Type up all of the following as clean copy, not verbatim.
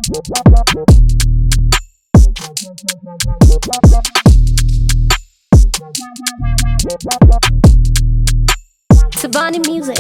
Tabani Music.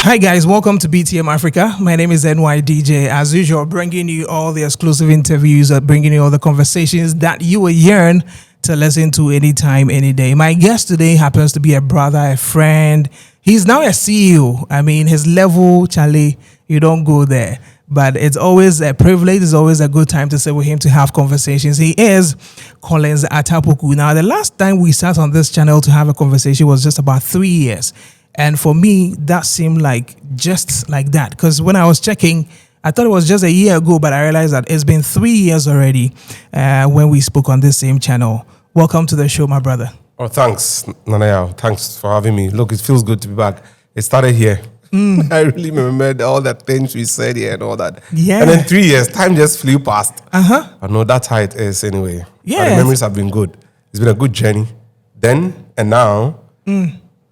Hi guys, welcome to BTM Afrika. My name is NYDJ. As usual, bringing you all the exclusive interviews, bringing you all the conversations that you will yearn to listen to anytime, any day. My guest today happens to be a brother, a friend. He's now a CEO. I mean, his level, Charlie, you don't go there. But it's always a privilege. It's always a good time to sit with him to have conversations. He is Collins Atta Poku. Now, the last time we sat on this channel to have a conversation was just about 3 years. And for me, that seemed like just like that. Because when I was checking, I thought it was just a year ago, but I realized that it's been 3 years already when we spoke on this same channel. Welcome to the show, my brother. Oh, thanks, Nanaya. Thanks for having me. Look, it feels good to be back. It started here. I really remembered all the things we said here and all that. Yeah. And then 3 years, time just flew past. Uh-huh. I know that's how it is anyway. Yeah. But the memories have been good. It's been a good journey. Then and now,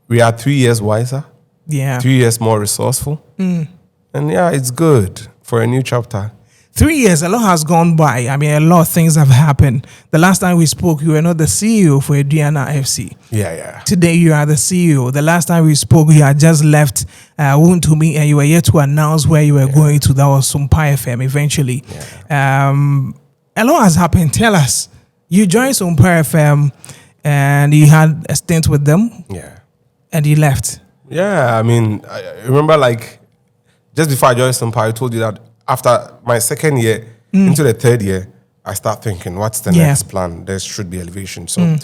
we are 3 years wiser. Yeah. 3 years more resourceful. And yeah, it's good for a new chapter. 3 years, a lot has gone by. I mean, a lot of things have happened. The last time we spoke, you were not the CEO for Aduana FC. Yeah. Today, you are the CEO. The last time we spoke, you had just left Wuntumi and you were yet to announce where you were going to. That was Sporty FM eventually. Yeah. A lot has happened. Tell us. You joined Sporty FM and you had a stint with them. Yeah. And you left. Yeah, I mean, I remember like just before I joined Sporty, I told you that after my second year, into the third year, I start thinking, what's the next plan? There should be elevation. So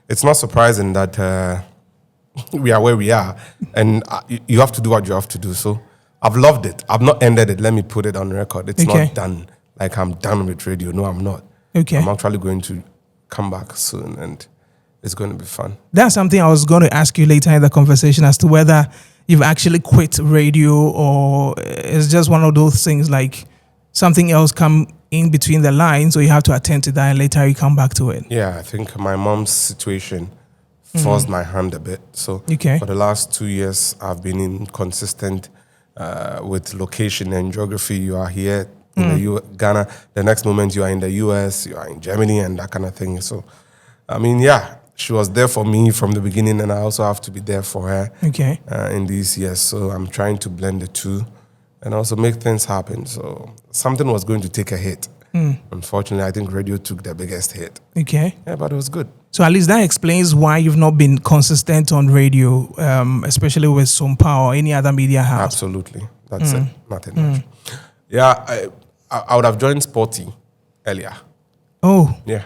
it's not surprising that we are where we are. And you have to do what you have to do. So I've loved it. I've not ended it. Let me put it on record. It's not done. Like I'm done with radio. No, I'm not. Okay. I'm actually going to come back soon and it's going to be fun. That's something I was going to ask you later in the conversation as to whether you've actually quit radio or it's just one of those things like something else come in between the lines or you have to attend to that and later you come back to it. Yeah, I think my mom's situation forced my hand a bit. So for the last 2 years, I've been inconsistent with location and geography. You are here in Ghana. The next moment you are in the US, you are in Germany and that kind of thing. So, I mean, yeah. She was there for me from the beginning, and I also have to be there for her in these years. So I'm trying to blend the two and also make things happen. So something was going to take a hit. Unfortunately, I think radio took the biggest hit. Okay. Yeah, but it was good. So at least that explains why you've not been consistent on radio, especially with Sompa or any other media house. Absolutely. That's it. Nothing much. Yeah, I would have joined Sporty earlier. Oh. Yeah.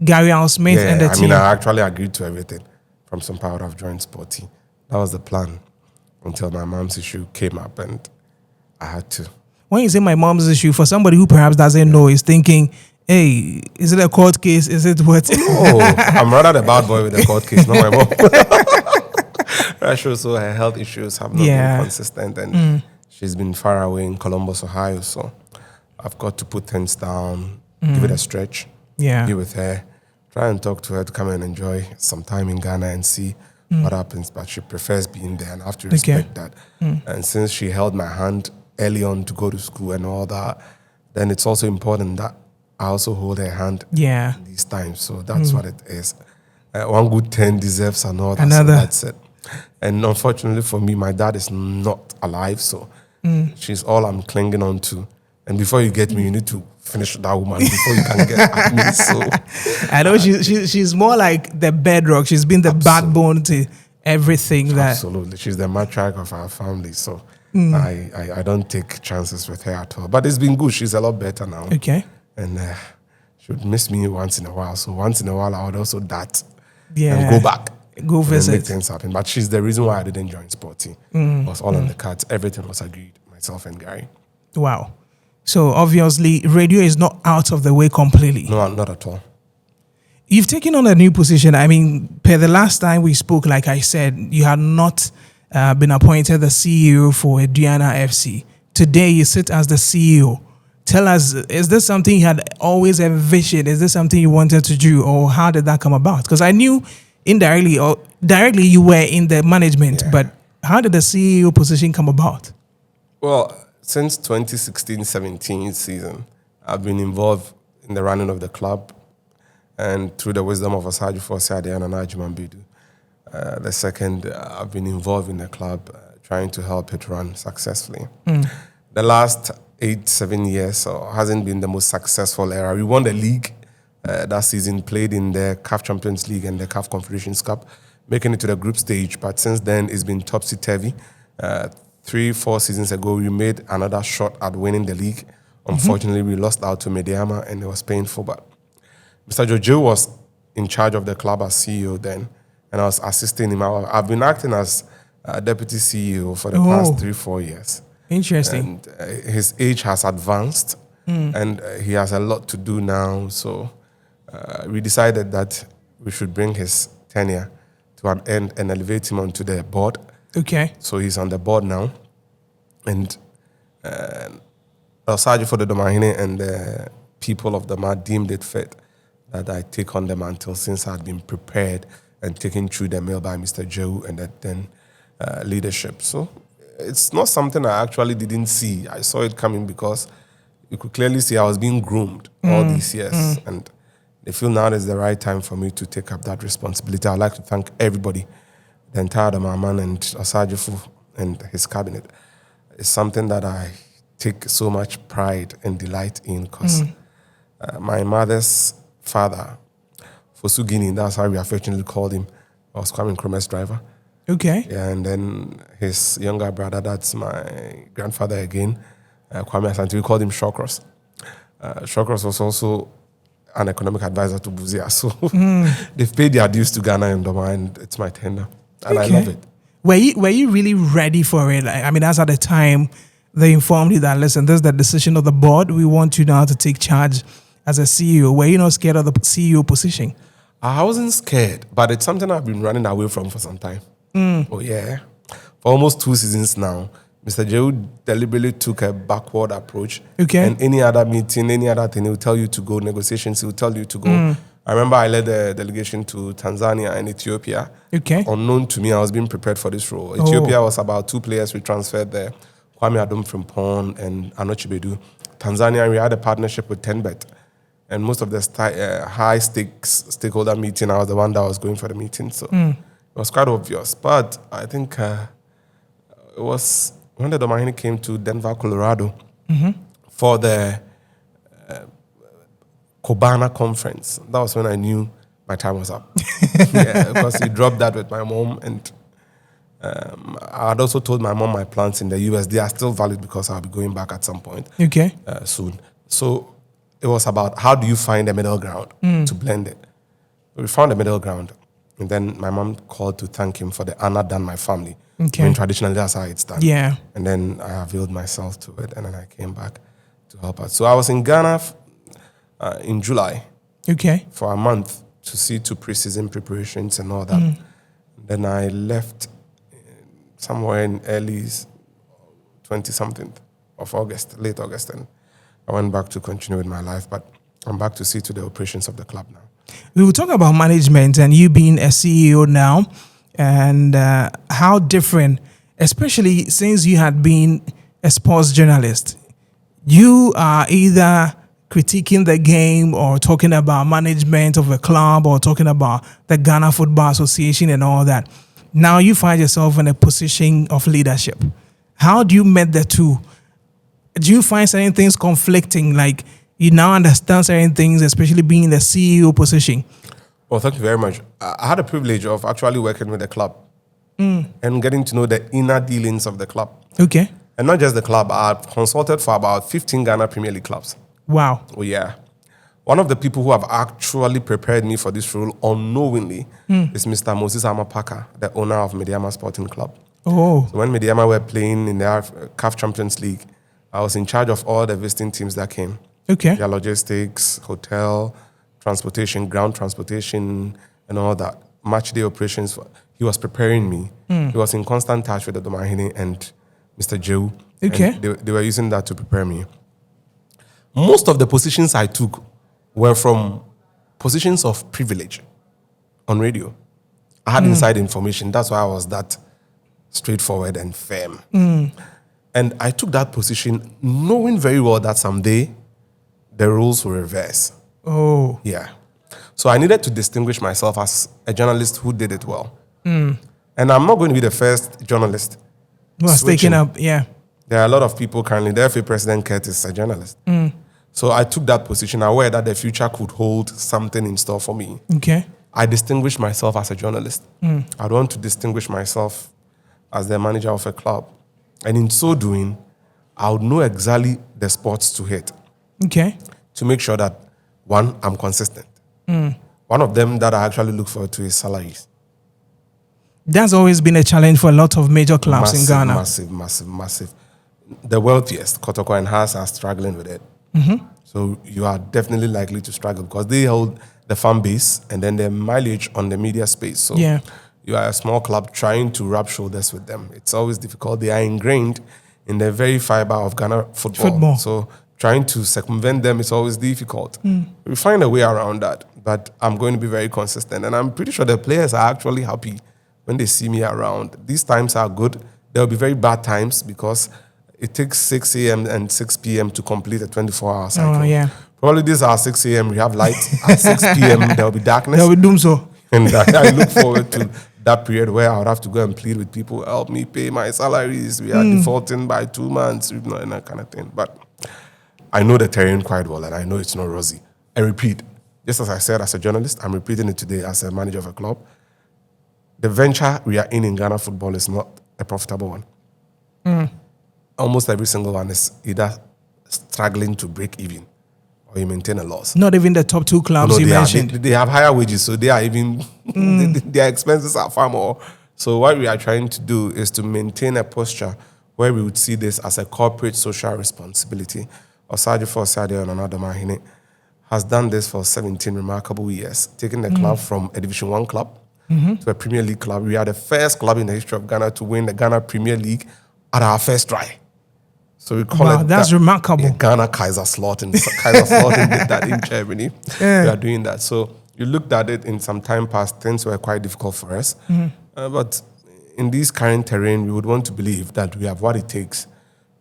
Ghanaian Smith and the team. I mean, I actually agreed to everything from some part of joined Sporty. That was the plan until my mom's issue came up and I had to. When you say my mom's issue, for somebody who perhaps doesn't know, is thinking, hey, is it a court case? Is it what? Oh, I'm rather the bad boy with the court case, not my mom. So her health issues have not been consistent and she's been far away in Columbus, Ohio. So I've got to put things down, give it a stretch, be with her. Try and talk to her to come and enjoy some time in Ghana and see what happens. But she prefers being there and I have to respect that. And since she held my hand early on to go to school and all that, then it's also important that I also hold her hand in these times. So that's what it is. One good turn deserves another. Another. So that's it. And unfortunately for me, my dad is not alive. So she's all I'm clinging on to. And before you get me, you need to finish that woman before you can get at me. So I know she's more like the bedrock. She's been the backbone to everything. Absolutely. She's the matriarch of our family. So I don't take chances with her at all. But it's been good. She's a lot better now. Okay. And she would miss me once in a while. So once in a while, I would also dart and go back. Go visit. Make things happen. But she's the reason why I didn't join Sporty. It was all on the cards. Everything was agreed. Myself and Gary. Wow. So obviously, radio is not out of the way completely. No, not at all. You've taken on a new position. I mean, per the last time we spoke, like I said, you had not been appointed the CEO for Aduana FC. Today, you sit as the CEO. Tell us, is this something you had always envisioned? Is this something you wanted to do? Or how did that come about? Because I knew indirectly or directly you were in the management, but how did the CEO position come about? Well, since 2016-17 season, I've been involved in the running of the club, and through the wisdom of Asaji for Stadia and Bidu. The second, I've been involved in the club, trying to help it run successfully. The last 8-7 years hasn't been the most successful era. We won the league that season, played in the CAF Champions League and the CAF Confederations Cup, making it to the group stage. But since then, it's been topsy-turvy. 3-4 seasons ago, we made another shot at winning the league. Unfortunately, we lost out to Mediama, and it was painful. But Mr. Jojo was in charge of the club as CEO then, and I was assisting him. I've been acting as deputy CEO for the past 3-4 years. Interesting. And his age has advanced, and he has a lot to do now. So we decided that we should bring his tenure to an end and elevate him onto the board. Okay. So he's on the board now. And Osaji for the Domahine and the people of the MAD deemed it fit that I take on the mantle, since I'd been prepared and taken through the mail by Mr. Joe and then leadership. So it's not something I actually didn't see. I saw it coming because you could clearly see I was being groomed all these years. And they feel now is the right time for me to take up that responsibility. I'd like to thank everybody, the entire Damaman and Osajifu and his cabinet. It's something that I take so much pride and delight in, because my mother's father, Fosugini, that's how we affectionately called him, was Kwame Nkrumah's driver. Okay. Yeah, and then his younger brother, that's my grandfather again, Kwame Asante, we called him Shawcross. Shawcross was also an economic advisor to Buzia. So they've paid their dues to Ghana and Doma, and it's my tender. And I love it. Were you really ready for it? I mean, as at the time they informed you that, listen, this is the decision of the board. We want you now to take charge as a CEO. Were you not scared of the CEO position? I wasn't scared, but it's something I've been running away from for some time. Oh, yeah. For almost 2 seasons now, Mr. Joe deliberately took a backward approach. Okay. And any other meeting, any other thing, he will tell you to go. Negotiations, he will tell you to go. I remember I led the delegation to Tanzania and Ethiopia. Okay. Unknown to me, I was being prepared for this role. Ethiopia was about 2 players we transferred there. Kwame Adom from Pon and Anochi Bedu. Tanzania, we had a partnership with 10Bet. And most of the high stakes stakeholder meeting, I was the one that was going for the meeting. So it was quite obvious. But I think it was when the Domahine came to Denver, Colorado for the Kobana conference. That was when I knew my time was up. Because he dropped that with my mom. And I had also told my mom my plans in the US. They are still valid because I'll be going back at some point soon. So it was about how do you find a middle ground to blend it. We found a middle ground. And then my mom called to thank him for the honor done my family. I mean, traditionally, that's how it's done. Yeah. And then I availed myself to it, and then I came back to help out. So I was in Ghana in July for a month to see to preseason preparations and all that. Then I left somewhere in early 20-something of August, late August, and I went back to continue with my life. But I'm back to see to the operations of the club now. We will talk about management and you being a CEO now, and how different, especially since you had been a sports journalist. You are either critiquing the game or talking about management of a club or talking about the Ghana Football Association and all that. Now you find yourself in a position of leadership. How do you meet the two? Do you find certain things conflicting, like you now understand certain things, especially being in the CEO position? Well, thank you very much. I had the privilege of actually working with the club and getting to know the inner dealings of the club. Okay. And not just the club. I've consulted for about 15 Ghana Premier League clubs. Wow. Oh, yeah. One of the people who have actually prepared me for this role unknowingly is Mr. Moses Amapaka, the owner of Mediama Sporting Club. Oh. So when Mediama were playing in the CAF Champions League, I was in charge of all the visiting teams that came. Okay. Their logistics, hotel, transportation, ground transportation, and all that. Match day operations. He was preparing me. He was in constant touch with the Domahine and Mr. Joe. Okay. They were using that to prepare me. Most of the positions I took were from positions of privilege on radio. I had inside information. That's why I was that straightforward and firm. And I took that position knowing very well that someday the roles will reverse. Oh. Yeah. So I needed to distinguish myself as a journalist who did it well. And I'm not going to be the first journalist who was taking up, yeah. There are a lot of people currently. The FA president, Curtis, is a journalist. So I took that position aware that the future could hold something in store for me. Okay. I distinguished myself as a journalist. I want to distinguish myself as the manager of a club. And in so doing, I would know exactly the spots to hit. Okay. To make sure that, one, I'm consistent. One of them that I actually look forward to is salaries. That's always been a challenge for a lot of major clubs in Ghana. Massive. The wealthiest, Kotoko and Haas, are struggling with it. So you are definitely likely to struggle because they hold the fan base and then the mileage on the media space. So you are a small club trying to rub shoulders with them. It's always difficult. They are ingrained in the very fiber of Ghana football. So trying to circumvent them is always difficult. We find a way around that, but I'm going to be very consistent. And I'm pretty sure the players are actually happy when they see me around. These times are good. There will be very bad times because it takes 6 a.m. and 6 p.m. to complete a 24-hour cycle. Oh, yeah. Probably this are 6 a.m. we have light. At 6 p.m. there will be darkness. There will be doom so. And I look forward to that period where I would have to go and plead with people, help me pay my salaries. We are defaulting by 2 months, and that kind of thing. But I know the terrain quite well, and I know it's not rosy. I repeat, just as I said as a journalist, I'm repeating it today as a manager of a club. The venture we are in Ghana football is not a profitable one. Almost every single one is either struggling to break even or you maintain a loss. Not even the top 2 clubs you mentioned. They have higher wages, so they are even, their expenses are far more. So what we are trying to do is to maintain a posture where we would see this as a corporate social responsibility. Osagyefo Stadia and Aduana has done this for 17 remarkable years, taking the club from a Division 1 club to a Premier League club. We are the first club in the history of Ghana to win the Ghana Premier League at our first try. So we call it... That's remarkable. Ghana Kaiserslautern. Kaiserslautern did that in Germany. We are doing that. So you looked at it in some time past, things were quite difficult for us. But in this current terrain, we would want to believe that we have what it takes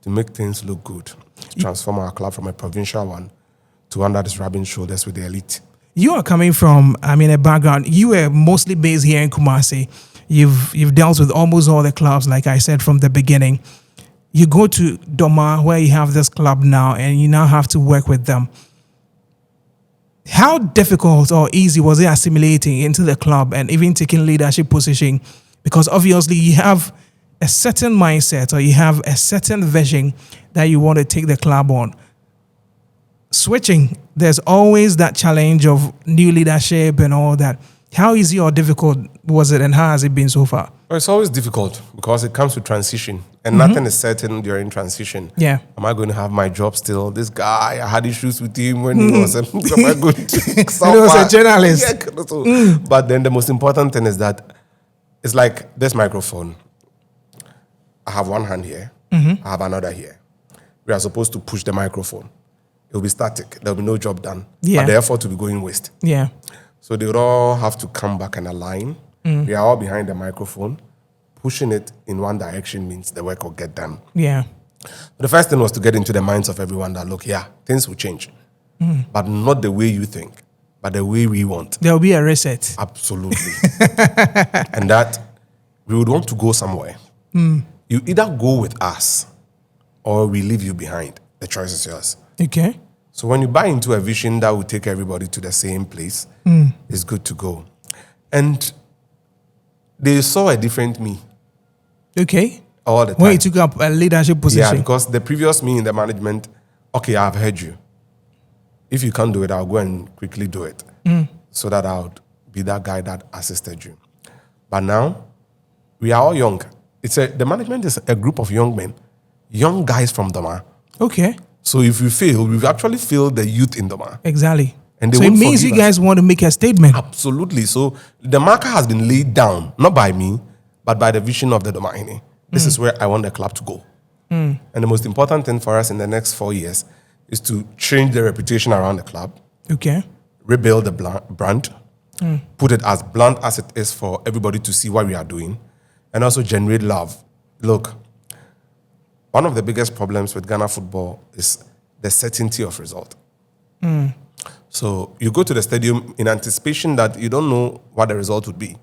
to make things look good, to transform our club from a provincial one to one that is rubbing shoulders with the elite. You are coming from, a background. You were mostly based here in Kumasi. You've dealt with almost all the clubs, like I said from the beginning. You go to Doma, where you have this club now, and you now have to work with them. How difficult or easy was it assimilating into the club and even taking leadership position? Because obviously you have a certain mindset or you have a certain vision that you want to take the club on. Switching, there's always that challenge of new leadership and all that. How easy or difficult was it, and how has it been so far? Well, it's always difficult because it comes to transition, and nothing is certain during transition. Yeah. Am I going to have my job still? This guy, I had issues with him when he was am I going to he was a journalist. Yeah, so, but then the most important thing is that it's like this microphone. I have one hand here. I have another here. We are supposed to push the microphone. It will be static. There will be no job done. Yeah. But the effort will be going waste. Yeah. So they would all have to come back and align. We are all behind the microphone. Pushing it in one direction means the work will get done. Yeah. But the first thing was to get into the minds of everyone that, look, things will change. But not the way you think, but the way we want. There will be a reset. Absolutely. And that we would want to go somewhere. You either go with us or we leave you behind. The choice is yours. Okay. So when you buy into a vision that will take everybody to the same place, it's good to go. And they saw a different me. Okay. All the time. When you took up a leadership position. Yeah, because the previous me in the management, okay, I've heard you. If you can't do it, I'll go and quickly do it. So that I would be that guy that assisted you. But now, we are all young. The management is a group of young men, young guys from Doma. Okay. So if we fail, we've actually failed the youth in Doma. Exactly. And so it means you guys want to make a statement. Absolutely. So the marker has been laid down, not by me, but by the vision of the Domaine. This is where I want the club to go. And the most important thing for us in the next 4 years is to change the reputation around the club. Okay. Rebuild the brand. Put it as blunt as it is for everybody to see what we are doing. And also generate love. Look, one of the biggest problems with Ghana football is the certainty of result. So you go to the stadium in anticipation that you don't know what the result would be.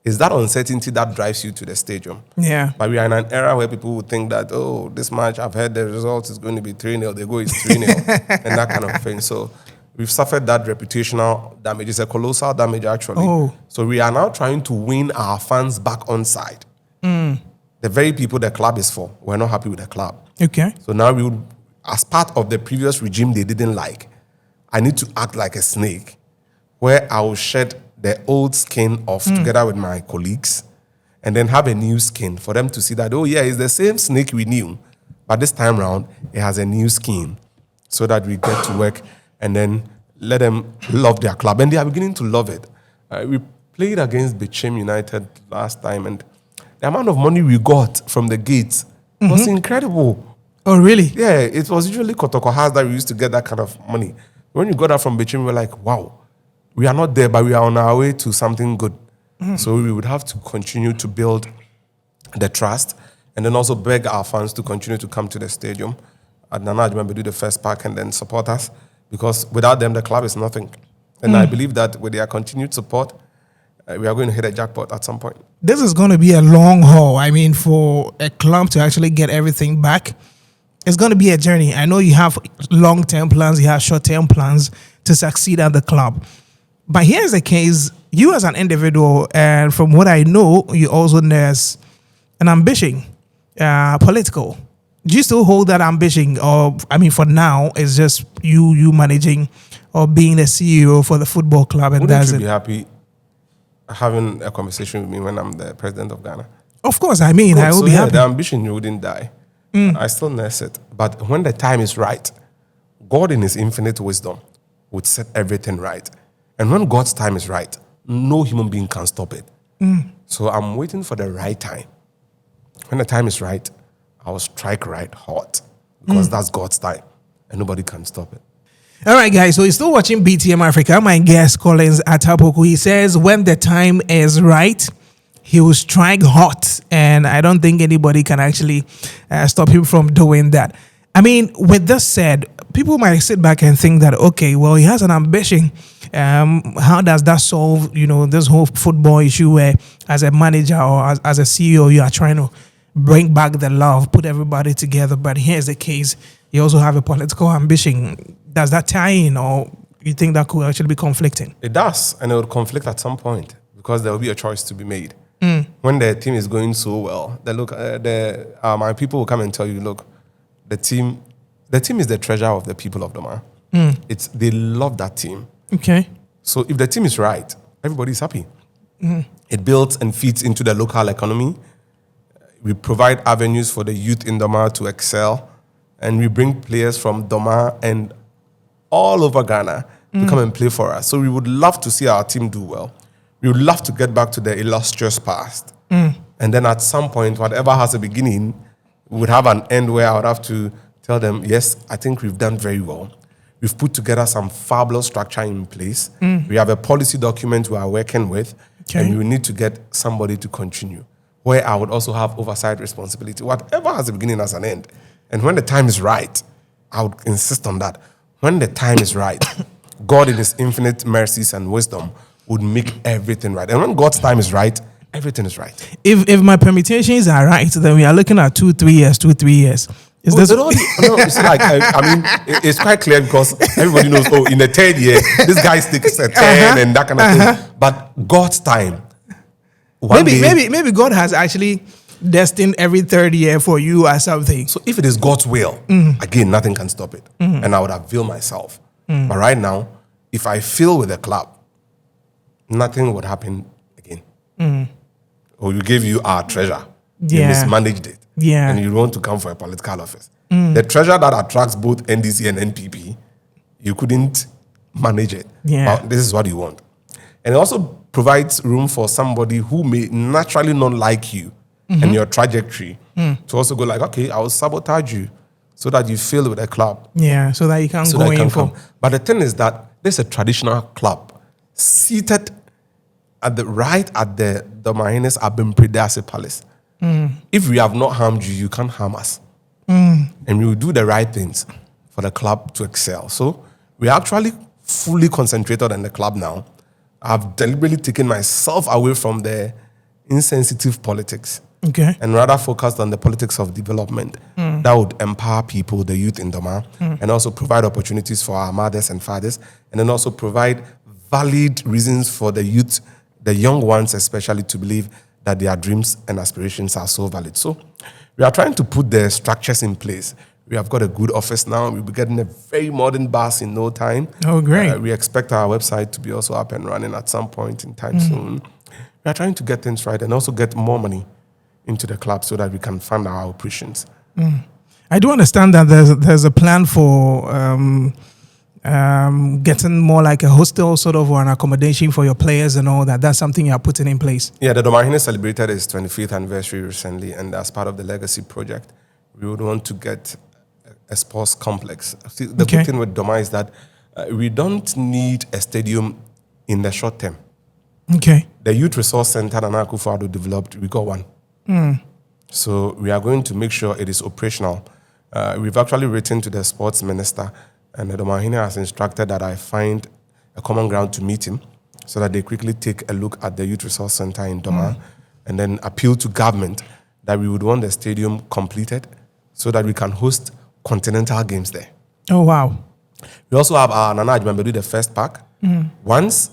It's that uncertainty that drives you to the stadium. Yeah. But we are in an era where people would think that, oh, this match, I've heard the result is going to be 3-0. They go, it's 3-0, and that kind of thing. So we've suffered that reputational damage. It's a colossal damage, actually. Oh. So we are now trying to win our fans back on side. The very people the club is for, we're not happy with the club. Okay. So now we would, as part of the previous regime they didn't like, I need to act like a snake, where I will shed the old skin off together with my colleagues, and then have a new skin for them to see that, oh yeah, it's the same snake we knew, but this time around, it has a new skin, so that we get to work and then let them love their club. And they are beginning to love it. We played against BTM United last time, and the amount of money we got from the gates was incredible. Oh, really? Yeah, it was usually Kotokohas that we used to get that kind of money. When you got that from BTM, we were like, wow, we are not there, but we are on our way to something good. So we would have to continue to build the trust and then also beg our fans to continue to come to the stadium. Aduana, remember, do the first pack and then support us, because without them, the club is nothing. And I believe that with their continued support, we are going to hit a jackpot at some point. This is going to be a long haul. I mean, for a club to actually get everything back, it's going to be a journey. I know you have long-term plans, you have short-term plans to succeed at the club. But here's the case, you as an individual, and from what I know, you also there's an ambition, political. Do you still hold that ambition? Or, I mean, for now, it's just you managing or being the CEO for the football club, and Wouldn't that's you it? be happy having a conversation with me when I'm the president of Ghana? Of course, I mean, I will be happy. The ambition wouldn't die. I still nurse it. But when the time is right, God in his infinite wisdom would set everything right. And when God's time is right, no human being can stop it. So I'm waiting for the right time. When the time is right, I will strike right hot, because that's God's time and nobody can stop it. All right, guys. So you're still watching BTM Africa. My guest, Collins Atta Poku, he says when the time is right, he will strike hot. And I don't think anybody can actually stop him from doing that. I mean, with this said, people might sit back and think that, okay, well, he has an ambition. How does that solve, this whole football issue where as a manager or as a CEO, you are trying to bring back the love, put everybody together. But here's the case. You also have a political ambition. Does that tie in, or you think that could actually be conflicting? It does, and it will conflict at some point, because there will be a choice to be made. When the team is going so well, my people will come and tell you, look, the team is the treasure of the people of Doma. They love that team. Okay. So if the team is right, everybody's happy. It builds and feeds into the local economy. We provide avenues for the youth in Doma to excel, and we bring players from Doma and all over Ghana to come and play for us. So we would love to see our team do well. We would love to get back to the illustrious past. And then at some point, whatever has a beginning would have an end, where I would have to tell them, yes, I think we've done very well. We've put together some fabulous structure in place. We have a policy document we are working with, and we need to get somebody to continue, where I would also have oversight responsibility. Whatever has a beginning has an end. And when the time is right, I would insist on that. When the time is right, God in his infinite mercies and wisdom would make everything right. And when God's time is right, everything is right. If my permutations are right, then we are looking at 2-3 years. Is this no, it's like, it's quite clear, because everybody knows, in the third year, this guy sticks a 10 and that kind of thing. But God's time, maybe God has actually destined every third year for you or something. So if it is God's will, again, nothing can stop it. And I would avail myself. But right now, if I fail with the club, nothing would happen again. Or we gave you our treasure. You mismanaged it. And you want to come for a political office. The treasure that attracts both NDC and NPP, you couldn't manage it. But this is what you want. And it also provides room for somebody who may naturally not like you and your trajectory to also go like, okay, I will sabotage you so that you fail with a club. So that you can go in for. But the thing is that this is a traditional club seated at the Doma Highness Abimprede Palace. If we have not harmed you, you can't harm us. And we will do the right things for the club to excel. So we are actually fully concentrated on the club now. I've deliberately taken myself away from the insensitive politics. Okay. And rather focused on the politics of development that would empower people, the youth in Doma, and also provide opportunities for our mothers and fathers, and then also provide valid reasons for the youth, the young ones especially, to believe that their dreams and aspirations are so valid. So we are trying to put the structures in place. We have got a good office now. We'll be getting a very modern bus in no time. Oh, great. We expect our website to be also up and running at some point in time soon. We are trying to get things right and also get more money into the club so that we can fund our operations. I do understand that there's a plan for getting more like a hostel sort of, or an accommodation for your players and all that. That's something you're putting in place. Yeah, the Domahine celebrated its 25th anniversary recently, and as part of the legacy project, we would want to get a sports complex. See, the good thing with Doma is that we don't need a stadium in the short term. Okay. The Youth Resource Center that Nana Akufo-Addo developed, we got one. So we are going to make sure it is operational. We've actually written to the sports minister, and the Domahine has instructed that I find a common ground to meet him so that they quickly take a look at the Youth Resource Center in Doma and then appeal to government that we would want the stadium completed so that we can host continental games there. Oh, wow. We also have our Nana Ajmambedu, the first park. Once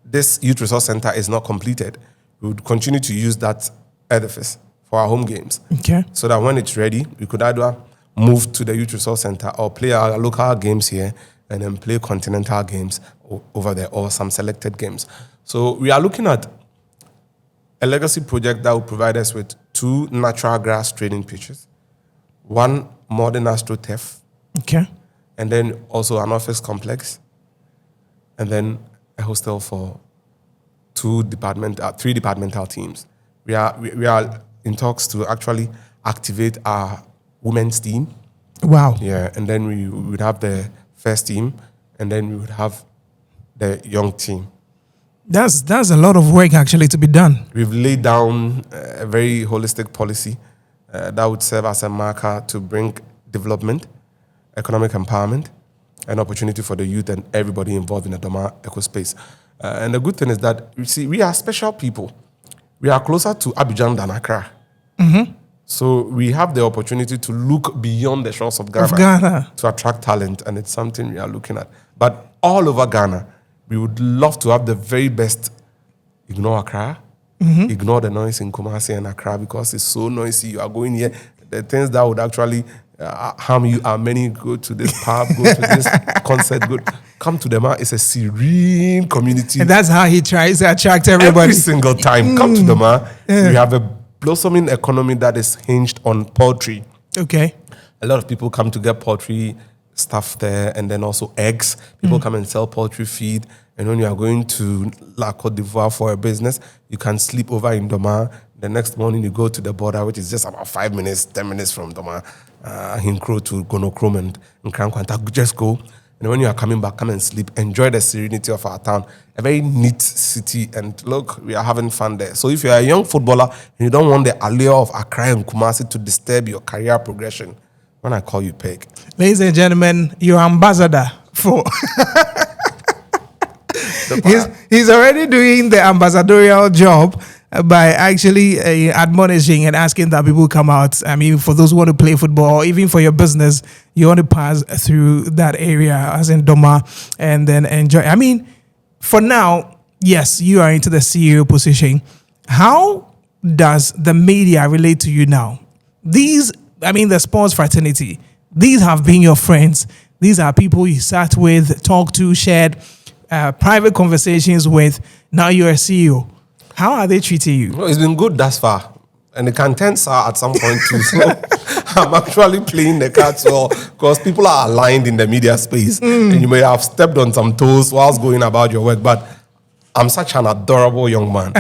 this Youth Resource Center is not completed, we would continue to use that edifice for our home games. Okay. So that when it's ready, we could either move to the Youth Resource Center or play our local games here and then play continental games over there or some selected games. So we are looking at a legacy project that will provide us with 2 natural grass training pitches, 1 modern AstroTurf, and then also an office complex, and then a hostel for 3 departmental teams. We are in talks to actually activate our women's team. Wow. Yeah, and then we would have the first team, and then we would have the young team. That's a lot of work actually to be done. We've laid down a very holistic policy that would serve as a marker to bring development, economic empowerment, and opportunity for the youth and everybody involved in the Doma ecospace. And the good thing is that, you see, we are special people. We are closer to Abidjan than Accra. So we have the opportunity to look beyond the shores of Ghana to attract talent, and it's something we are looking at. But all over Ghana, we would love to have the very best. Ignore Accra, ignore the noise in Kumasi and Accra because it's so noisy. You are going here, the things that would actually harm you are many. Go to this pub, go to this concert, come to Doma. It's a serene community. And that's how he tries to attract everybody. Every single time. Come to Doma. We have a blossoming economy that is hinged on poultry. Okay. A lot of people come to get poultry stuff there, and then also eggs. People come and sell poultry feed. And when you are going to La Côte d'Ivoire for a business, you can sleep over in Doma. The next morning you go to the border, which is just about 5 minutes, 10 minutes from Doma, Hinkro to Gonokrom and Nkrankwanta. Just go. And when you are coming back, come and sleep. Enjoy the serenity of our town. A very neat city. And look, we are having fun there. So if you are a young footballer and you don't want the allure of Accra and Kumasi to disturb your career progression, when I call you, Peg. Ladies and gentlemen, your ambassador for... he's already doing the ambassadorial job by actually admonishing and asking that people come out. I mean, for those who want to play football, or even for your business, you want to pass through that area, as in Doma, and then enjoy. I mean, for now, yes, you are into the CEO position. How does the media relate to you now? The sports fraternity, these have been your friends. These are people you sat with, talked to, shared private conversations with. Now you're a CEO. How are they treating you? Well, it's been good thus far. And it can turn sour at some point too. So I'm actually playing the cards well because people are aligned in the media space. And you may have stepped on some toes whilst going about your work. But I'm such an adorable young man.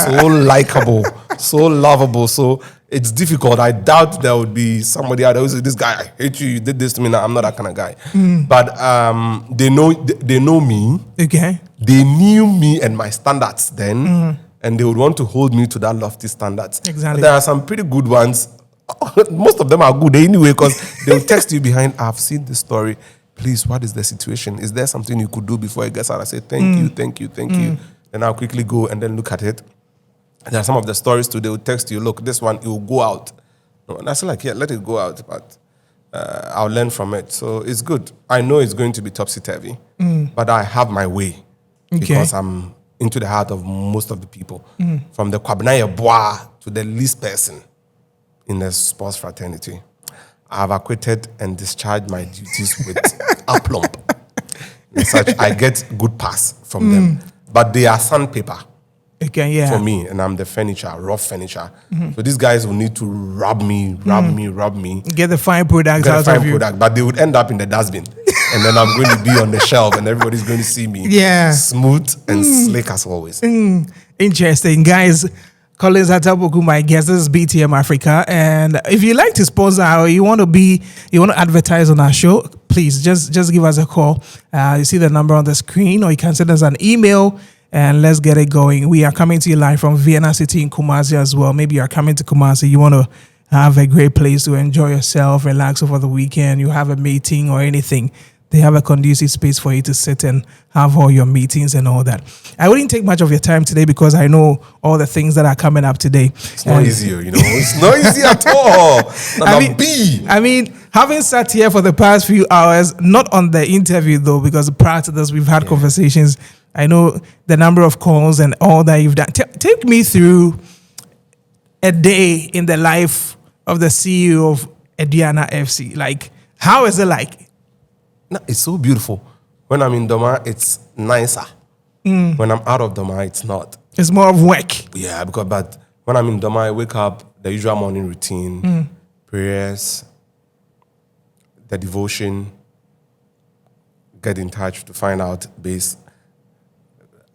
So likable, so lovable. So it's difficult. I doubt there would be somebody out there who says, this guy, I hate you, you did this to me. No, I'm not that kind of guy. But they know me. Okay. They knew me and my standards then. And they would want to hold me to that lofty standards. Exactly. There are some pretty good ones Most of them are good anyway because they'll text you behind, I've seen this story. Please, what is the situation? Is there something you could do before it gets out? I say, thank you. Then I'll quickly go and then look at it. And there are some of the stories too, they will text you, look, this one, it will go out. And I say like, yeah, let it go out, but I'll learn from it. So it's good. I know it's going to be topsy-turvy, but I have my way because I'm into the heart of most of the people. From the Kwabnaya Bois to the least person in the sports fraternity. I've acquitted and discharged my duties with aplomb. And such, I get good pass from them. But they are sandpaper for me, and I'm the furniture, rough furniture. So these guys will need to rub me. Get the fine products out of you. But they would end up in the dustbin. And then I'm going to be on the shelf and everybody's going to see me. Smooth and slick as always. Interesting. Guys, Collins Atta Poku, my guest. This is BTM Afrika. And if you like to sponsor or you want to advertise on our show, please just give us a call. You see the number on the screen, or you can send us an email and let's get it going. We are coming to you live from Vienna City in Kumasi as well. Maybe you're coming to Kumasi, you want to have a great place to enjoy yourself, relax over the weekend, you have a meeting or anything. They have a conducive space for you to sit and have all your meetings and all that. I wouldn't take much of your time today because I know all the things that are coming up today. It's not easy, It's not easy at all. I mean, having sat here for the past few hours, not on the interview though, because prior to this, we've had conversations. I know the number of calls and all that you've done. Take me through a day in the life of the CEO of Aduana FC. Like, how is it like? No, it's so beautiful. When I'm in Doma, it's nicer. When I'm out of Doma, it's not. It's more of work. Yeah, but when I'm in Doma, I wake up, the usual morning routine, prayers, the devotion, get in touch to find out base.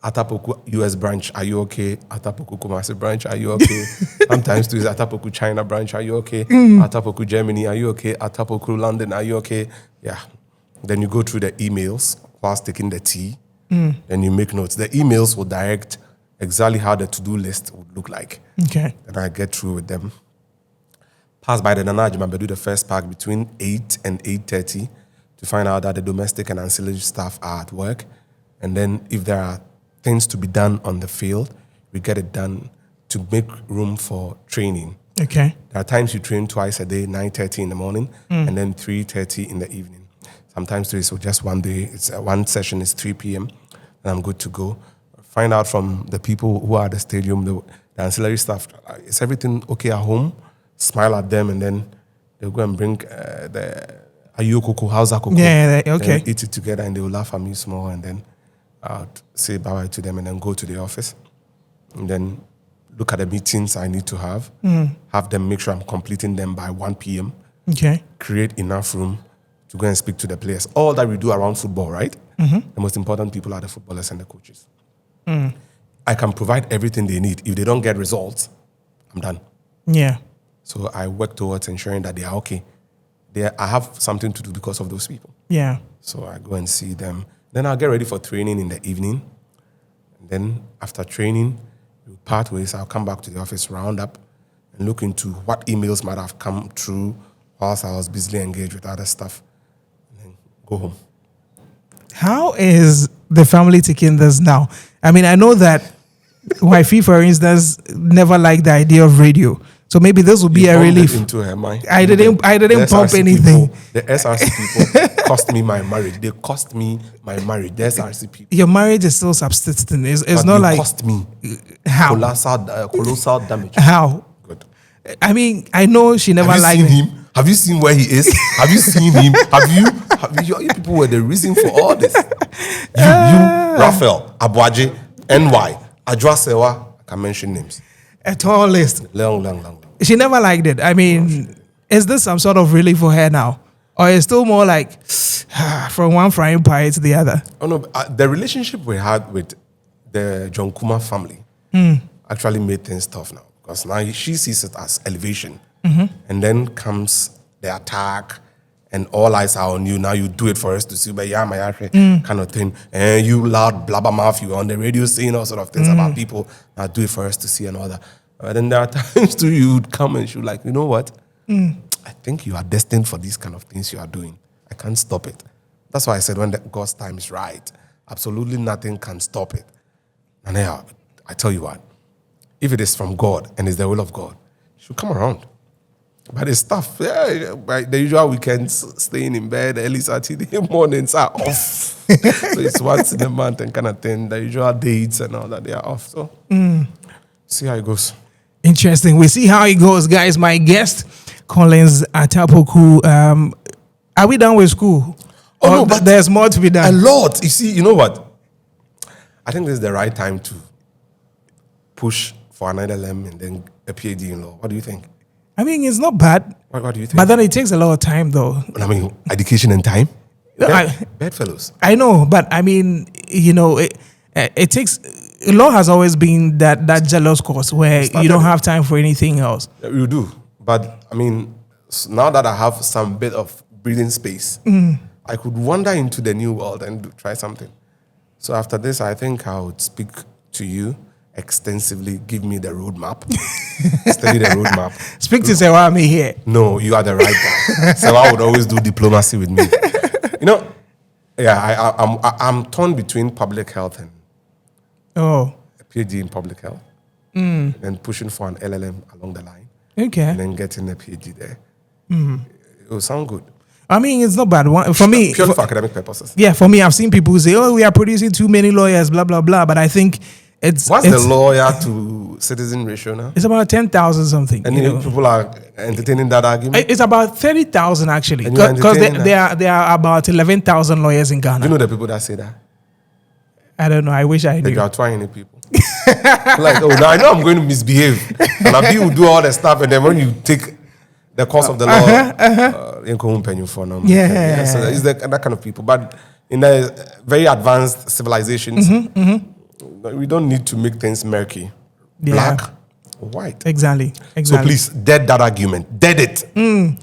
Atta Poku US branch, are you okay? Atta Poku Kumasi branch, are you okay? Sometimes too is Atta Poku China branch, are you okay? Atta Poku Germany, are you okay? Atta Poku London, are you okay? Yeah. Then you go through the emails whilst taking the tea. Then you make notes. The emails will direct exactly how the to-do list would look like. Okay. Then I get through with them. Pass by the Nanajima, do the first pack between 8 and 8:30 to find out that the domestic and ancillary staff are at work. And then if there are things to be done on the field, we get it done to make room for training. Okay. There are times you train twice a day, 9:30 in the morning and then 3:30 in the evening. Sometimes it's just one day. It's one session is 3 p.m. and I'm good to go. Find out from the people who are at the stadium, the ancillary staff, is everything okay at home? Smile at them, and then they'll go and bring the ayokoko, how's that? Yeah, okay. Eat it together, and they will laugh at me small, and then I'll say bye-bye to them, and then go to the office, and then look at the meetings I need to have them, make sure I'm completing them by 1 p.m. Okay. Create enough room to go and speak to the players. All that we do around football, right? The most important people are the footballers and the coaches. I can provide everything they need. If they don't get results, I'm done. Yeah. So I work towards ensuring that they are okay. I have something to do because of those people. Yeah. So I go and see them. Then I'll get ready for training in the evening. And then after training, we part ways. I'll come back to the office, round up, and look into what emails might have come through whilst I was busily engaged with other stuff. Go home. How is the family taking this now? I mean, I know that wifey, for instance, never liked the idea of radio. So maybe this will be a relief. Into her mind. I didn't pump anything. The SRC people cost me my marriage. They cost me my marriage. The SRC people. Your marriage is still subsisting. It's not like cost me. How? Colossal damage. How? Good. I mean, I know she never liked him. Have you seen where he is? Have you seen him? You people were the reason for all this. You, Raphael, Abuaje, NY, Adwasewa, I can mention names. A tall list. Long. She never liked it. I mean, is this some sort of relief for her now? Or is still more like from one frying pan to the other? Oh no, the relationship we had with the John Kuma family actually made things tough now. Because now she sees it as elevation. And then comes the attack, and all eyes are on you. Now you do it for us to see, but yeah, my kind of thing. And you loud blabbermouth, you on the radio saying all sort of things about people. Now do it for us to see and all that. But then there are times too you would come and she would like, you know what? I think you are destined for these kind of things you are doing. I can't stop it. That's why I said when God's time is right, absolutely nothing can stop it. And I tell you what, if it is from God and it's the will of God, it should come around. But it's tough. Yeah, the usual weekends, staying in bed, early Saturday mornings are off. So it's once in a month and kind of thing. The usual dates and all that, they are off. So see how it goes. Interesting. We see how it goes, guys. My guest, Collins Atta Poku. Are we done with school? Oh, no, but there's more to be done. A lot. You see, you know what? I think this is the right time to push for another LM and then a PhD in law. What do you think? I mean, it's not bad. What do you think? But then it takes a lot of time, though. I mean, education and time? Bedfellows. I know, but I mean, it takes... Law has always been that jealous cause where you don't have time for anything else. Yeah, you do. But, I mean, now that I have some bit of breathing space, I could wander into the new world and try something. So after this, I think I would speak to you extensively, give me the roadmap, study the roadmap. Speak to Sewa me here. No, you are the right guy. Sewa would always do diplomacy with me. I'm torn between public health and a PhD in public health, and pushing for an LLM along the line. Okay. And then getting a PhD there. It will sound good. I mean, it's not bad. For me, purely for academic purposes. Yeah, for me, I've seen people say, "Oh, we are producing too many lawyers," blah blah blah. But I think what's the lawyer to citizen ratio now? It's about 10,000 something. And people are entertaining that argument. It's about 30,000 actually, because there are about 11,000 lawyers in Ghana. Do you know the people that say that? I don't know. I wish I knew. They are trying people. Like, now I know I'm going to misbehave, and I will do all the stuff, and then when you take the course of the law, yeah. So it's that kind of people. But in the very advanced civilizations, we don't need to make things murky. Black or white. Exactly. So please, dead that argument. Dead it.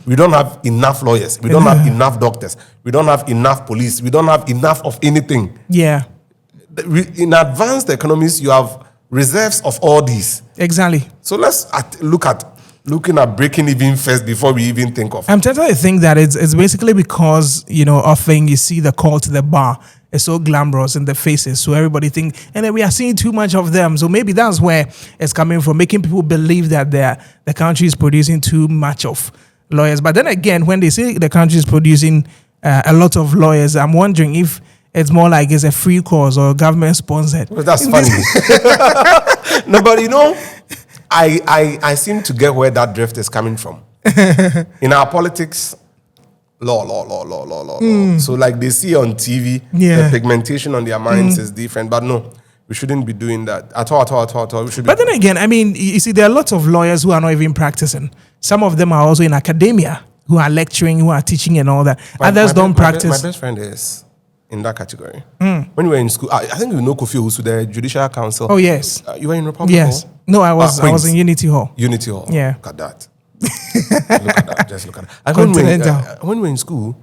We don't have enough lawyers. We don't have enough doctors. We don't have enough police. We don't have enough of anything. Yeah. In advanced economies, you have reserves of all these. Exactly. So let's looking at breaking even first before we even think of. I'm tempted to think that it's basically because, often you see the call to the bar is so glamorous in the faces. So everybody think, and then we are seeing too much of them. So maybe that's where it's coming from, making people believe that the country is producing too much of lawyers. But then again, when they say the country is producing a lot of lawyers, I'm wondering if it's more like it's a free cause or government sponsored. Well, that's funny. No, but I seem to get where that drift is coming from. In our politics, law. So like they see on TV, the pigmentation on their minds is different. But no, we shouldn't be doing that at all. We should. But then again, I mean, you see, there are lots of lawyers who are not even practicing. Some of them are also in academia, who are lecturing, who are teaching and all that. Others don't practice. My best friend is in that category. When we were in school, I think you know Kofi Owusu, the Judicial Council. Oh, yes. You were in Republic Yes. Hall? No, I was in Unity Hall. Unity Hall. Yeah. Look at that. Look at that. Just look at that. And when we were in school,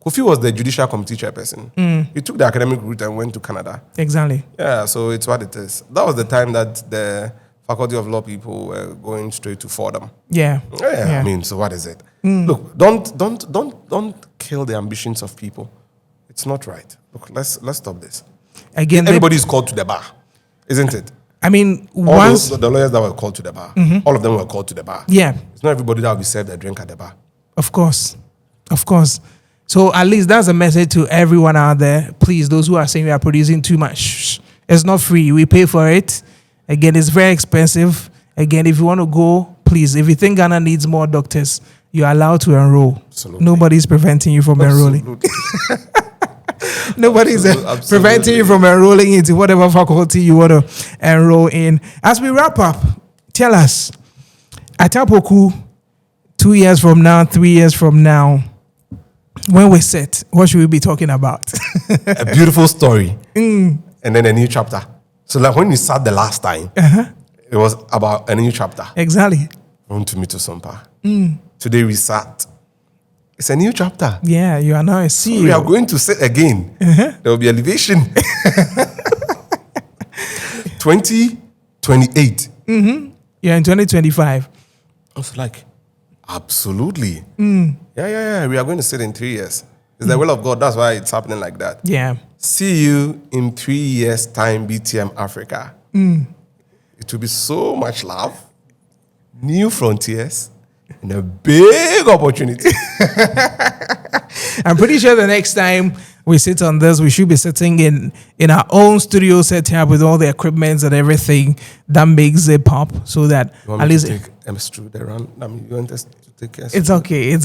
Kofi was the Judicial Committee chairperson. He took the academic route and went to Canada. Exactly. Yeah, so it's what it is. That was the time that the Faculty of Law people were going straight to Fordham. Yeah. I mean, so what is it? Look, don't kill the ambitions of people. It's not right. Look, let's stop this. Again, everybody is called to the bar, isn't it? I mean, once the lawyers that were called to the bar, all of them were called to the bar. Yeah, it's not everybody that will be served a drink at the bar. Of course. So at least that's a message to everyone out there. Please, those who are saying we are producing too much, it's not free. We pay for it. Again, it's very expensive. Again, if you want to go, please, if you think Ghana needs more doctors, you're allowed to enroll. Absolutely. Nobody's preventing you from enrolling. Nobody's preventing you from enrolling into whatever faculty you want to enroll in. As we wrap up, tell us, Atta Poku, 2 years from now, 3 years from now, when we sit, what should we be talking about? A beautiful story. And then a new chapter. So like when we sat the last time, it was about a new chapter. Exactly. Want to meet Osompa. Today we sat. It's a new chapter. Yeah, you are now a CEO. So we are going to sit again. There will be elevation. 2028. You're in 2025. I was like, Absolutely. Yeah. We are going to sit in 3 years. It's the will of God. That's why it's happening like that. Yeah. See you in 3 years' time, BTM Afrika. It will be so much love, new frontiers, and a big opportunity. I'm pretty sure the next time we sit on this, we should be sitting in our own studio setup with all the equipment and everything that makes it pop, so that at least take MS through the run. You want us to take us? It's okay.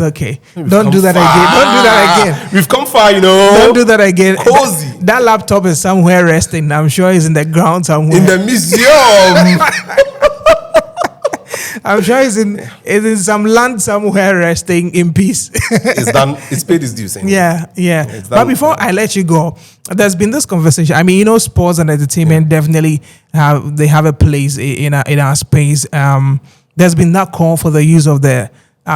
Don't do that again. We've come far, Don't do that again. Cozy. That laptop is somewhere resting. I'm sure it's in the ground somewhere. In the museum. I'm sure it's in some land somewhere resting in peace. It's done. It's paid its dues. Yeah. But before I let you go, there's been this conversation. I mean, sports and entertainment definitely have a place in our space. There's been that call for the use of the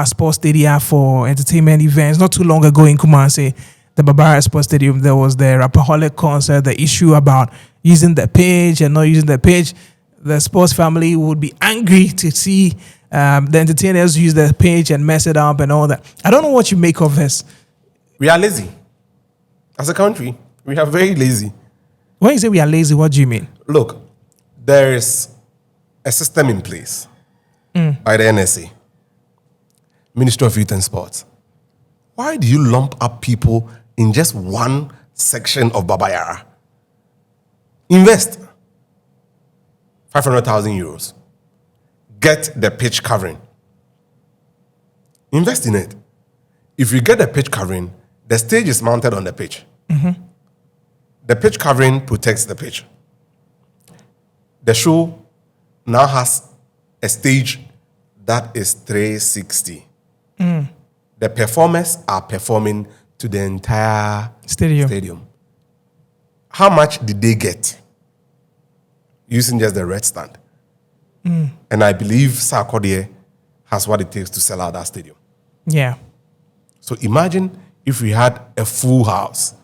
sports stadia for entertainment events. Not too long ago in Kumasi, the Barbara Sports Stadium, there was the Rapaholic concert. The issue about using the pitch and not using the pitch. The sports family would be angry to see the entertainers use the page and mess it up and all that. I don't know what you make of this. We are lazy. As a country, we are very lazy. When you say we are lazy, what do you mean? Look, there is a system in place by the NSA, Ministry of Youth and Sports. Why do you lump up people in just one section of Baba Yara? Invest 500,000 euros. Get the pitch covering. Invest in it. If you get the pitch covering, the stage is mounted on the pitch. The pitch covering protects the pitch. The show now has a stage that is 360. The performers are performing to the entire stadium. How much did they get using just the red stand? And I believe Sarkodie has what it takes to sell out that stadium. Yeah. So imagine if we had a full house,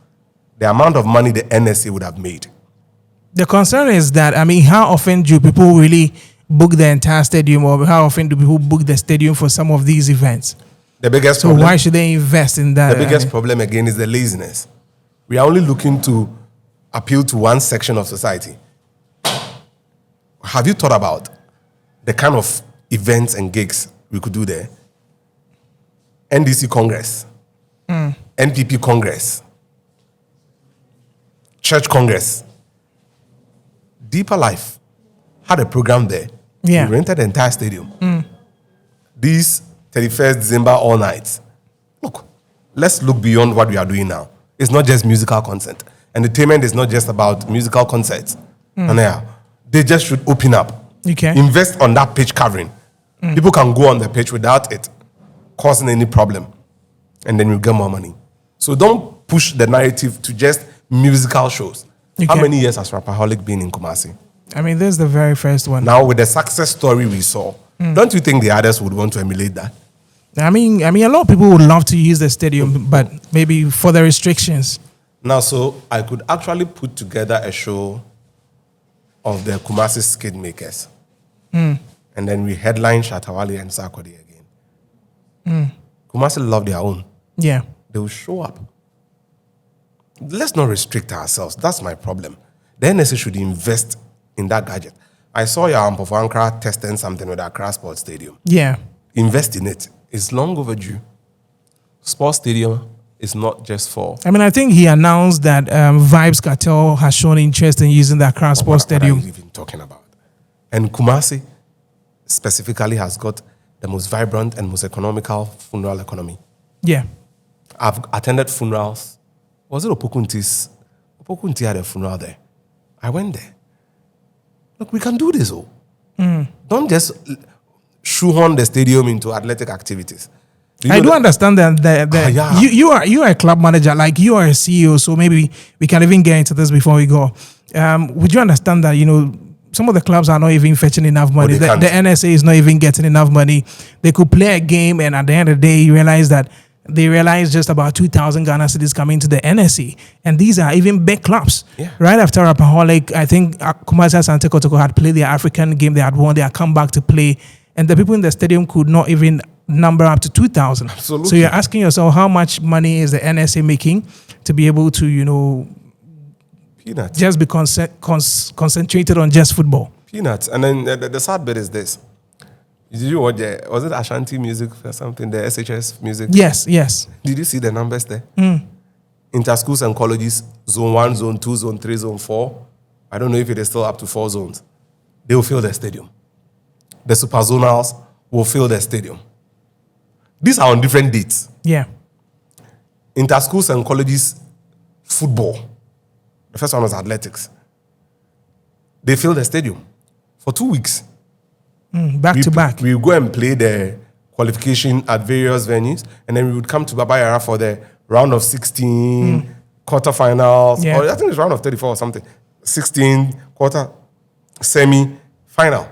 the amount of money the NSA would have made. The concern is that, I mean, how often do people really book the entire stadium, or how often do people book the stadium for some of these events? The biggest so problem, why should they invest in that? The biggest problem again is the laziness. We are only looking to appeal to one section of society. Have you thought about the kind of events and gigs we could do there? NDC Congress, NPP Congress, Church Congress, Deeper Life had a program there. Yeah. We rented the entire stadium. These 31st December all nights. Look, let's look beyond what we are doing now. It's not just musical content. Entertainment is not just about musical concerts. And they just should open up. Okay. Invest on that pitch covering. People can go on the pitch without it causing any problem. And then you get more money. So don't push the narrative to just musical shows. Okay. How many years has Rapaholic been in Kumasi? I mean, this is the very first one. Now, with the success story we saw, don't you think the others would want to emulate that? I mean, a lot of people would love to use the stadium, but maybe for the restrictions. Now, so I could actually put together a show of the Kumasi skid makers. And then we headline Shatawale and Sarkodie again. Kumasi love their own. Yeah. They will show up. Let's not restrict ourselves. That's my problem. The NSA should invest in that gadget. I saw your Amp of Ankara testing something with Accra Sports Stadium. Yeah. Invest in it. It's long overdue. Sports Stadium is not just for... I mean, I think he announced that Vibes Cartel has shown interest in using the Accra Sports Stadium. What are you even talking about? And Kumasi specifically has got the most vibrant and most economical funeral economy. Yeah. I've attended funerals. Was it Opokunti's? Opokunti had a funeral there. I went there. Look, we can do this. Don't just shoehorn the stadium into athletic activities. I do understand that you are a club manager, like you are a CEO, so maybe we can even get into this before we go. Would you understand that, some of the clubs are not even fetching enough money. The NSA is not even getting enough money. They could play a game, and at the end of the day, you realize that they realize just about 2,000 Ghana cedis coming to the NSA. And these are even big clubs. Yeah. Right after Rapaholic, I think Kumasi Asante Kotoko had played their African game. They had won. They had come back to play and the people in the stadium could not even number up to 2,000. Absolutely. So you're asking yourself, how much money is the NSA making to be able to, peanuts. Just be concentrated on just football? Peanuts. And then the sad bit is this. Did you watch was it Ashanti music or something, the SHS music? Yes. Did you see the numbers there? Inter-schools and colleges, zone 1, zone 2, zone 3, zone 4. I don't know if it is still up to 4 zones. They will fill the stadium. The super zonals will fill the stadium. These are on different dates. Yeah. Inter-schools and colleges, football. The first one was athletics. They fill the stadium for 2 weeks. Back to back. We would go and play the qualification at various venues, and then we would come to Baba Yara for the round of 16, quarterfinals, or I think it's round of 34 or something. 16, quarter, semi, final.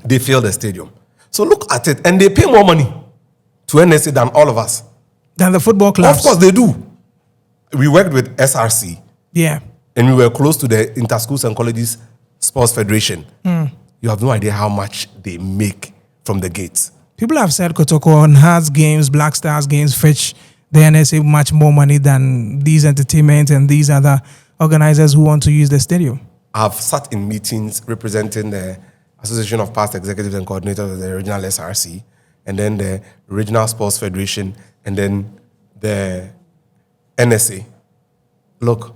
They fill the stadium. So look at it, and they pay more money to NSA than all of us. Than the football clubs? Of course they do. We worked with SRC. Yeah. And we were close to the Inter-Schools and Colleges Sports Federation. You have no idea how much they make from the gates. People have said Kotoko on Hearts games, Black Stars games fetch the NSA much more money than these entertainment and these other organizers who want to use the stadium. I've sat in meetings representing the Association of Past Executives and Coordinators of the original SRC, and then the Regional Sports Federation, and then the NSA. Look,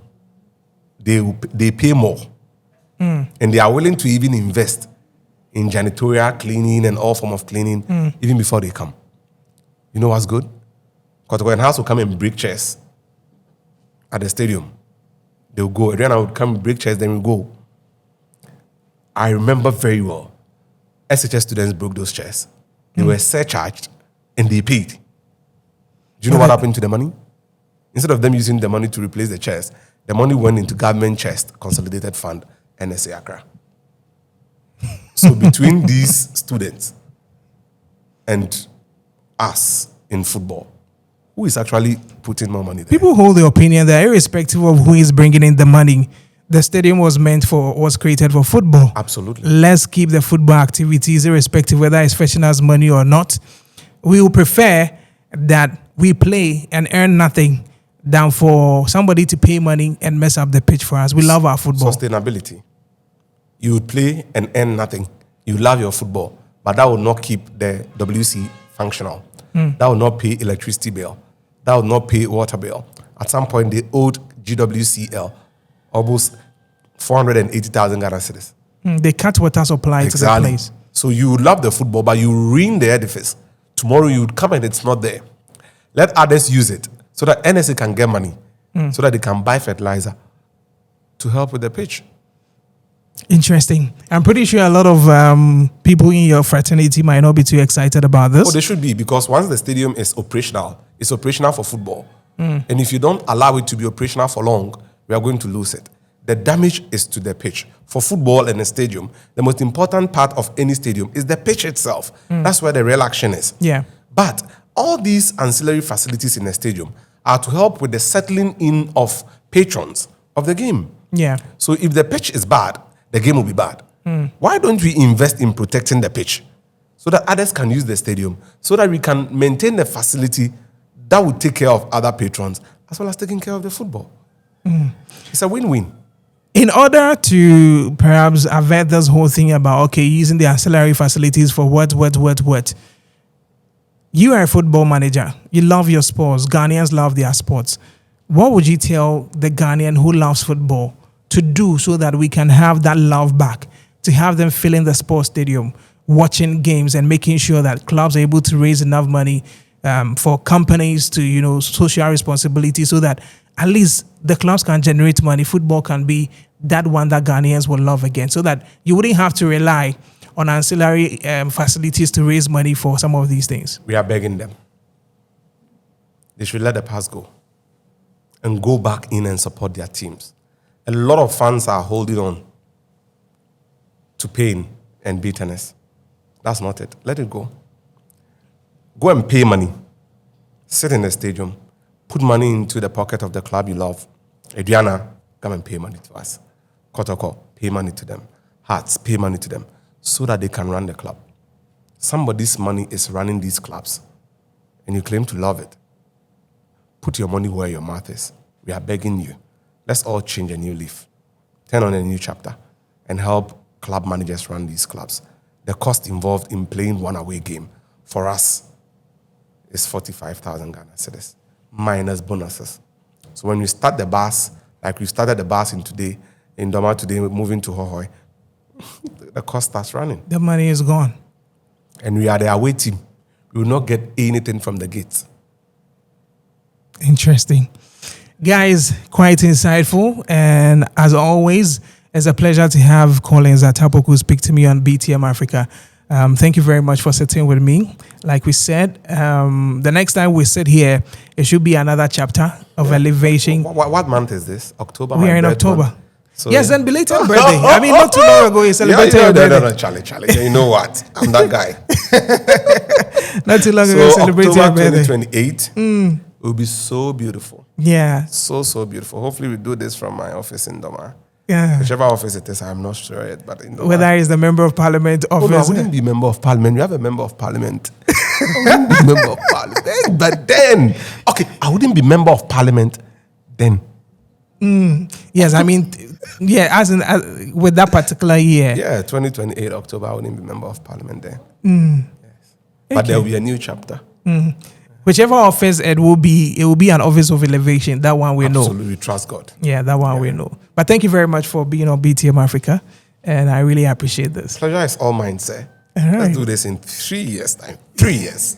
they pay more. And they are willing to even invest in janitorial cleaning and all form of cleaning even before they come. You know what's good? Because when House will come and break chairs at the stadium, they'll go. Aduana would come and break chairs, then we'll go. I remember very well, SHS students broke those chairs. They were surcharged and they paid. Do you know what happened to the money? Instead of them using the money to replace the chairs, the money went into government chest, consolidated fund, NSA Accra. So between these students and us in football, who is actually putting more money there? People hold the opinion that irrespective of who is bringing in the money, the stadium was created for football. Absolutely. Let's keep the football activities irrespective whether it's fetching us money or not. We will prefer that we play and earn nothing than for somebody to pay money and mess up the pitch for us. We love our football. Sustainability. You would play and earn nothing. You love your football, but that will not keep the WC functional. That will not pay electricity bill. That will not pay water bill. At some point, they owed GWCL almost 480,000 Ghana cedis. They cut water supply to the place. So you love the football, but you ruin the edifice. Tomorrow you would come and it's not there. Let others use it so that NSA can get money, so that they can buy fertilizer to help with the pitch. Interesting. I'm pretty sure a lot of people in your fraternity might not be too excited about this. Oh, they should be, because once the stadium is operational, it's operational for football. And if you don't allow it to be operational for long, we are going to lose it. The damage is to the pitch. For football and a stadium, the most important part of any stadium is the pitch itself. That's where the real action is. Yeah. But all these ancillary facilities in a stadium are to help with the settling in of patrons of the game. Yeah. So if the pitch is bad, the game will be bad. Why don't we invest in protecting the pitch so that others can use the stadium, so that we can maintain the facility that will take care of other patrons as well as taking care of the football? It's a win-win. In order to perhaps avert this whole thing about, using the ancillary facilities for what, you are a football manager. You love your sports. Ghanaians love their sports. What would you tell the Ghanaian who loves football to do so that we can have that love back, to have them filling the sports stadium, watching games and making sure that clubs are able to raise enough money for companies to, social responsibility, so that at least the clubs can generate money. Football can be that one that Ghanaians will love again, so that you wouldn't have to rely on ancillary facilities to raise money for some of these things. We are begging them. They should let the past go and go back in and support their teams. A lot of fans are holding on to pain and bitterness. That's not it. Let it go. Go and pay money. Sit in the stadium. Put money into the pocket of the club you love. Aduana, come and pay money to us. Kotoko, pay money to them. Hearts, pay money to them, so that they can run the club. somebody's money is running these clubs and you claim to love it, put your money where your mouth is. We are begging you. Let's all change a new leaf, turn on a new chapter, and help club managers run these clubs. The cost involved in playing one away game for us is 45,000 Ghana cedis, minus bonuses. So when we start the bus, like we started the bus in Doma today, moving to Hohoi, the cost starts running. The money is gone. And we are the away team. We will not get anything from the gates. Interesting. Guys, quite insightful. And as always, it's a pleasure to have Collins Atta Poku speak to me on BTM Afrika. Thank you very much for sitting with me. Like we said, the next time we sit here, it should be another chapter of elevation. What month is this? October? We are in October. So, yes, and belated birthday. I mean, not too long ago, you celebrated your birthday. No, Charlie. You know what? I'm that guy. Not too long ago, you celebrated your birthday. October 2028 will be so beautiful. Yeah. So beautiful. Hopefully, we do this from my office in Doma. Yeah. Whichever office it is, I'm not sure yet. But in Doma. Whether it's the member of parliament office. No, I wouldn't be member of parliament. We have a member of parliament. I wouldn't be member of parliament. But then, okay, I wouldn't be member of parliament then. Yes, I mean, yeah, as with that particular year. Yeah, 2028 October, I wouldn't be member of parliament then. Yes. But there will be a new chapter. Whichever office it will be an office of elevation. That one we know. Absolutely, trust God. Yeah, that one we know. But thank you very much for being on BTM Afrika, and I really appreciate this. Pleasure is all mine, sir. Right. Let's do this in 3 years' time. 3 years.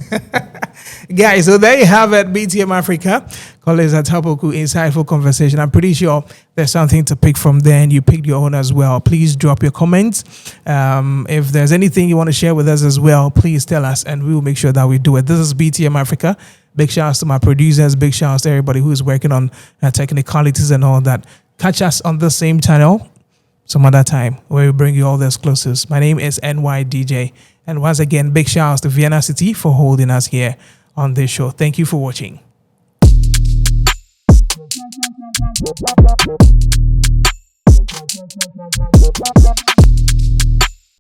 Guys, so there you have it, BTM Afrika. Collins Atta Poku, insightful conversation. I'm pretty sure there's something to pick from there, and you picked your own as well. Please drop your comments. If there's anything you want to share with us as well, please tell us, and we will make sure that we do it. This is BTM Afrika. Big shouts to my producers. Big shouts to everybody who is working on technicalities and all that. Catch us on the same channel some other time where we bring you all the exclusives. My name is NYDJ. And once again, big shouts to Vienna City for holding us here on this show. Thank you for watching.